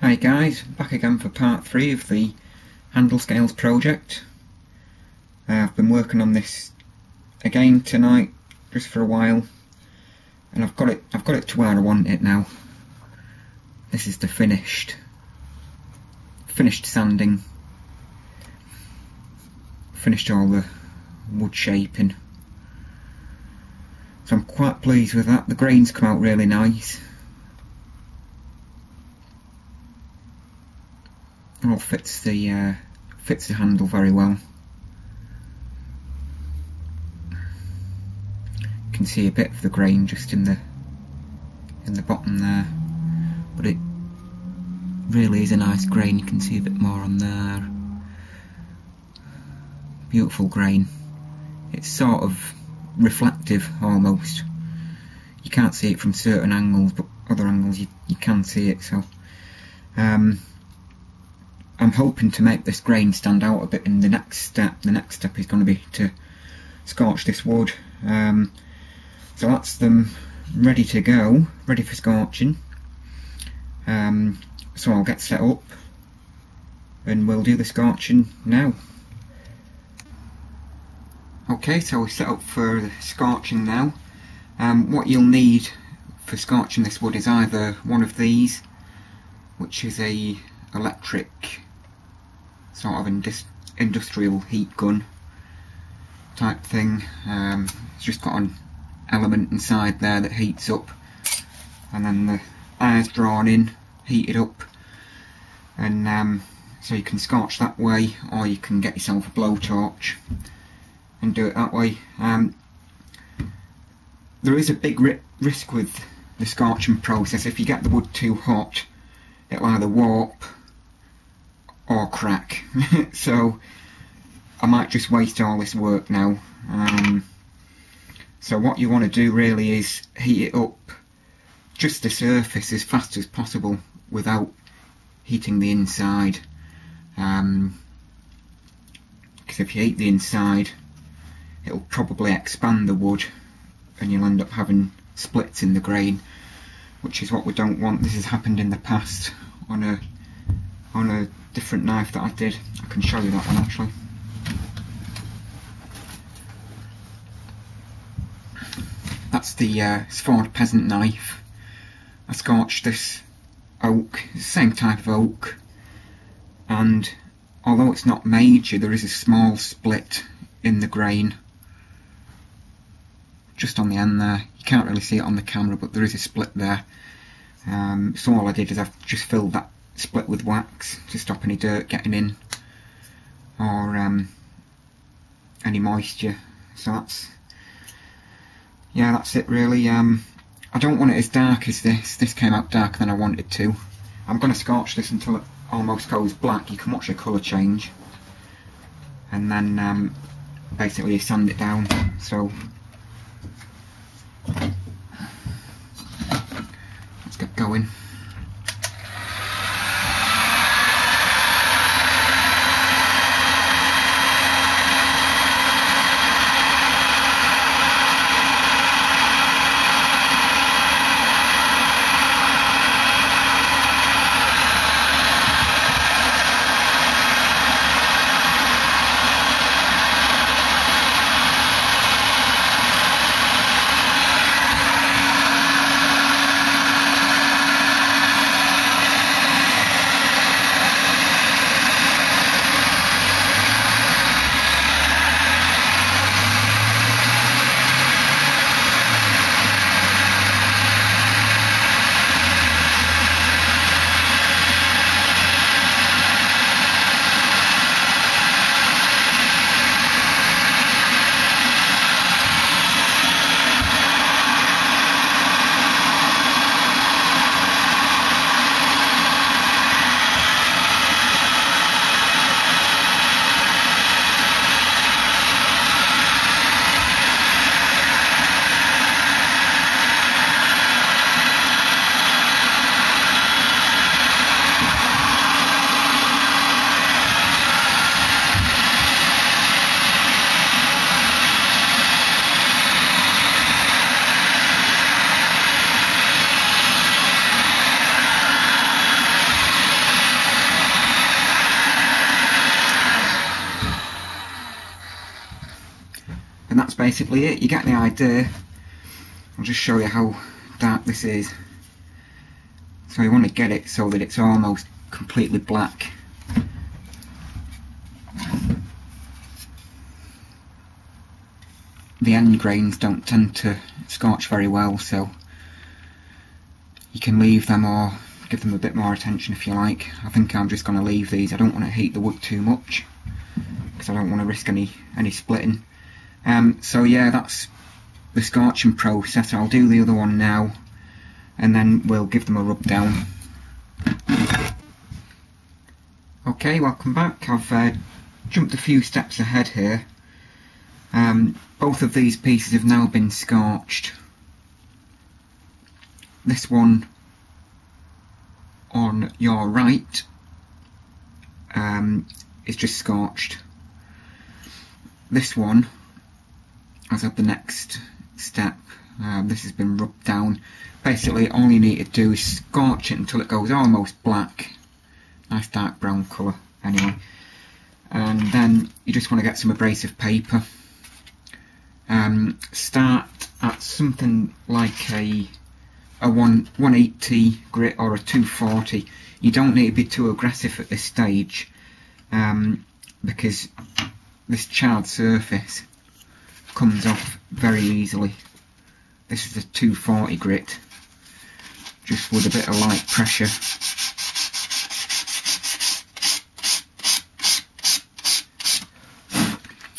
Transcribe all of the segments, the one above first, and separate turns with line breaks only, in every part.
Hi guys, back again for part 3 of the handle scales project. I've been working on this again tonight, just for a while, and I've got it to where I want it now. This is the finished sanding, finished all the wood shaping, so I'm quite pleased with that. The grains come out really nice. It all fits the handle very well. You can see a bit of the grain just in the bottom there, but it really is a nice grain. You can see a bit more on there. Beautiful grain. It's sort of reflective almost. You can't see it from certain angles, but other angles you can see it. So I'm hoping to make this grain stand out a bit in the next step. The next step is going to be to scorch this wood. So that's them ready to go, ready for scorching. So I'll get set up and we'll do the scorching now. Okay, so we're set up for the scorching now. What you'll need for scorching this wood is either one of these, which is a electric sort of industrial heat gun type thing. It's just got an element inside there that heats up, and then the air's drawn in, heated up, and so you can scorch that way, or you can get yourself a blowtorch and do it that way. There is a big risk with the scorching process. If you get the wood too hot, it'll either warp or crack. So I might just waste all this work now. So what you want to do really is heat it up just the surface as fast as possible without heating the inside, because if you heat the inside it'll probably expand the wood and you'll end up having splits in the grain, which is what we don't want. This has happened in the past on a different knife that I did. I can show you that one actually. That's the Sword Peasant knife. I scorched this oak, it's the same type of oak, and although it's not major, there is a small split in the grain just on the end there. You can't really see it on the camera, but there is a split there. So all I did is I've just filled that split with wax to stop any dirt getting in, or any moisture. So that's it really. I don't want it as dark as this. This came out darker than I wanted to. I'm going to scorch this until it almost goes black. You can watch the colour change, and then basically you sand it down. So let's get going. basically it. You get the idea. I'll just show you how dark this is. So you want to get it so that it's almost completely black. The end grains don't tend to scorch very well, so you can leave them or give them a bit more attention if you like. I think I'm just going to leave these. I don't want to heat the wood too much because I don't want to risk any splitting. So yeah, that's the scorching process. I'll do the other one now and then we'll give them a rub down. Okay, welcome back. I've jumped a few steps ahead here. Both of these pieces have now been scorched. This one on your right is just scorched. This one has had the next step. This has been rubbed down. Basically all you need to do is scorch it until it goes almost black. Nice dark brown colour anyway. And then you just want to get some abrasive paper. Start at something like a 180 grit or a 240. You don't need to be too aggressive at this stage because this charred surface comes off very easily. This is a 240 grit, just with a bit of light pressure.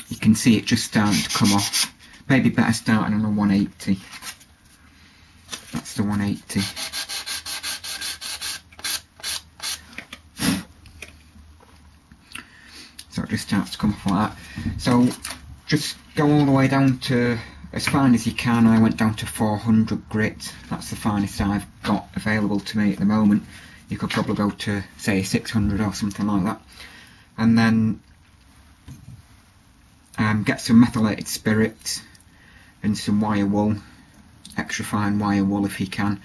You can see it just starting to come off. Maybe better starting on a 180. That's the 180. So it just starts to come off like that. So just go all the way down to as fine as you can. I went down to 400 grit. That's the finest I've got available to me at the moment. You could probably go to say 600 or something like that. And then get some methylated spirit and some wire wool, extra fine wire wool if you can.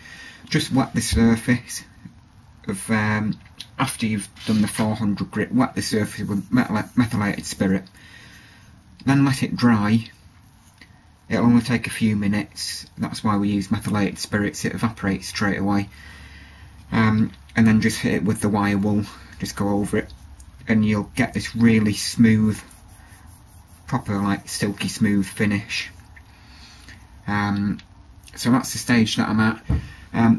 Just wet the surface of after you've done the 400 grit, wet the surface with methylated spirit, then let it dry. It'll only take a few minutes, that's why we use methylated spirits, it evaporates straight away. And then just hit it with the wire wool, just go over it, and you'll get this really smooth, proper like silky smooth finish. So that's the stage that I'm at.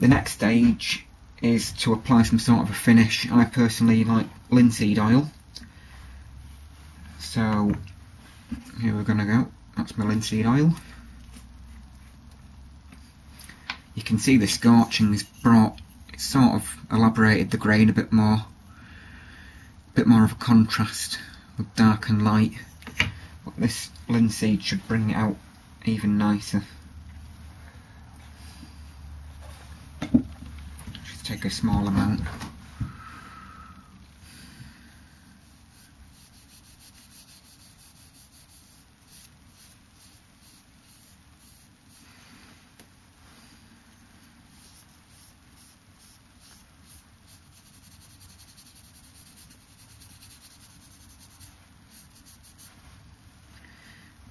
The next stage is to apply some sort of a finish. I personally like linseed oil, so here we're gonna go. That's my linseed oil. You can see the scorching has brought, it's sort of elaborated the grain a bit more of a contrast with dark and light. But this linseed should bring it out even nicer. Just take a small amount.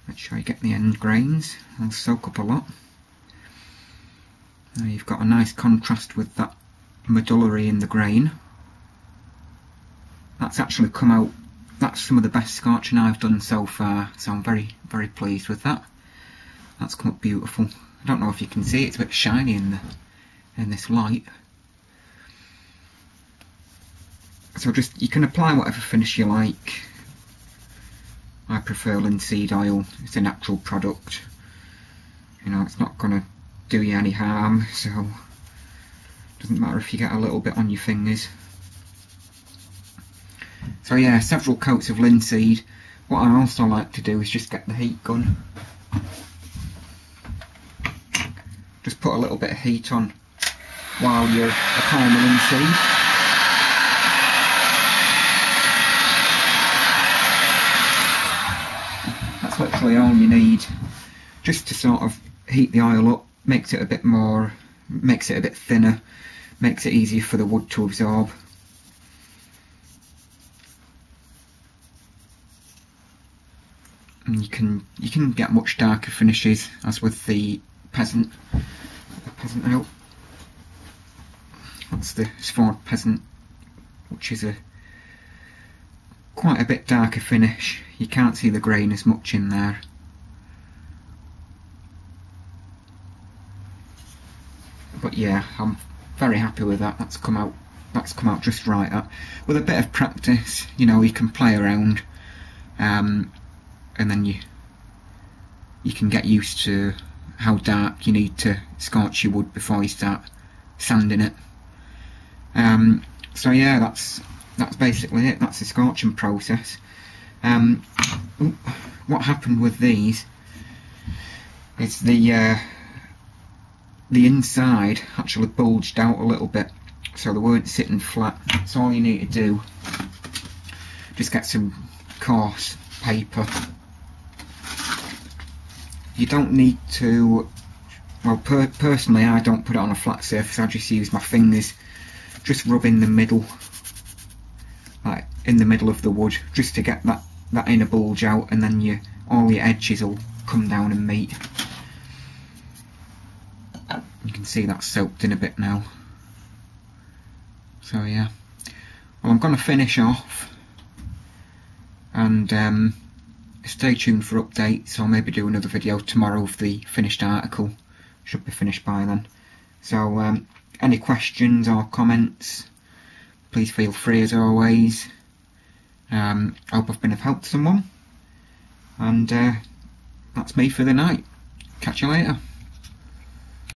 Make sure you get the end grains, they'll soak up a lot. Now you've got a nice contrast with that medullary in the grain. That's actually come out, that's some of the best scorching I've done so far, so I'm very, very pleased with that. That's come up beautiful. I don't know if you can see, it's a bit shiny in this light. So just, you can apply whatever finish you like. I prefer linseed oil, it's a natural product. You know, it's not going to do you any harm, so it doesn't matter if you get a little bit on your fingers. So yeah, several coats of linseed. What I also like to do is just get the heat gun. Just put a little bit of heat on while you're applying the linseed. That's literally all you need, just to sort of heat the oil up, makes it a bit more, makes it a bit thinner, makes it easier for the wood to absorb. And you can get much darker finishes, as with the peasant out. That's the Sword Peasant, which is quite a bit darker finish. You can't see the grain as much in there. But yeah, I'm very happy with that. That's come out just right. With a bit of practice, you know, you can play around, and then you can get used to how dark you need to scorch your wood before you start sanding it. So yeah, that's basically it. That's the scorching process. What happened with these is the inside actually bulged out a little bit, so they weren't sitting flat. So all you need to do, just get some coarse paper. You don't need to, well, personally I don't put it on a flat surface. I just use my fingers, just rub in the middle, like in the middle of the wood, just to get that inner bulge out, and then all your edges will come down and meet. You can see that's soaked in a bit now. So yeah, well, I'm going to finish off, and stay tuned for updates. I'll maybe do another video tomorrow of the finished article. Should be finished by then. So any questions or comments, please feel free as always. I hope I've been of help to someone, and that's me for the night. Catch you later.